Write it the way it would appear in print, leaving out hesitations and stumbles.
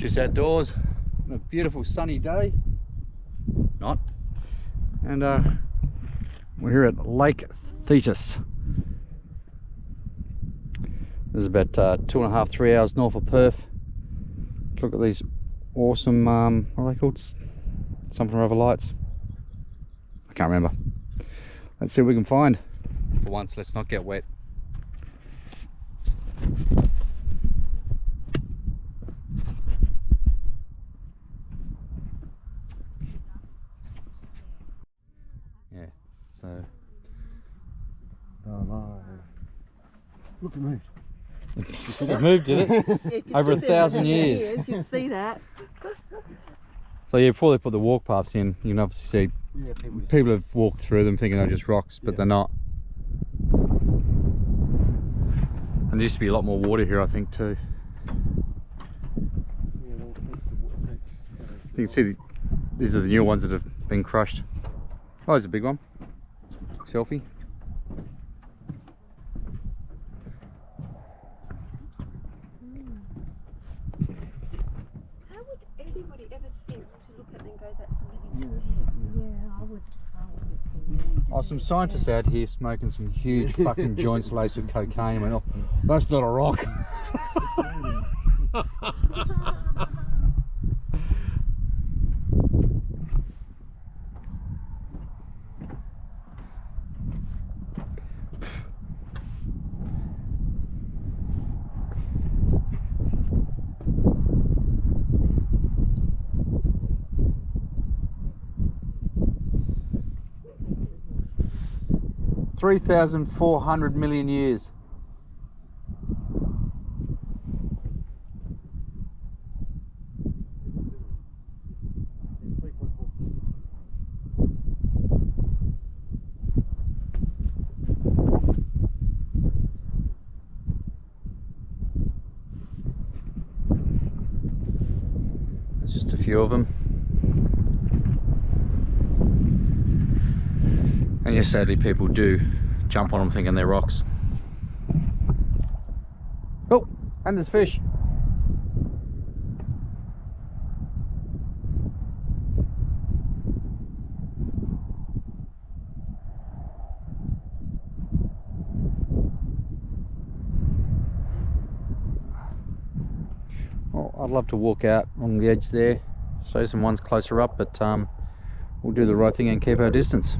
Just outdoors on a beautiful sunny day. Not. And we're here at Lake Thetis. This is about 2.5 to 3 hours north of Perth. Look at these awesome, what are they called? Something or other lights. I can't remember. Let's see what we can find. For once, let's not get wet. Yeah, so. Oh no. Look, it moved. It moved, did it? Yeah, Over 1,000 years. You'd see that. So yeah, before they put the walk paths in, you can obviously see Yeah, people have walked through them thinking they're just rocks, but they're not. And there used to be a lot more water here, I think, too. You can see these are the new ones that have been crushed. Oh, there's a big one. Selfie. How would anybody ever think to look at it and go, that's a living thing? Yeah, I would think that. Oh, some scientists out here smoking some huge fucking joints laced with cocaine and went, oh, that's not a rock. 3,400 million years. There's just a few of them. And yes, sadly people do jump on them thinking they're rocks. Oh, and there's fish. Well, I'd love to walk out on the edge there, show some ones closer up, but we'll do the right thing and keep our distance.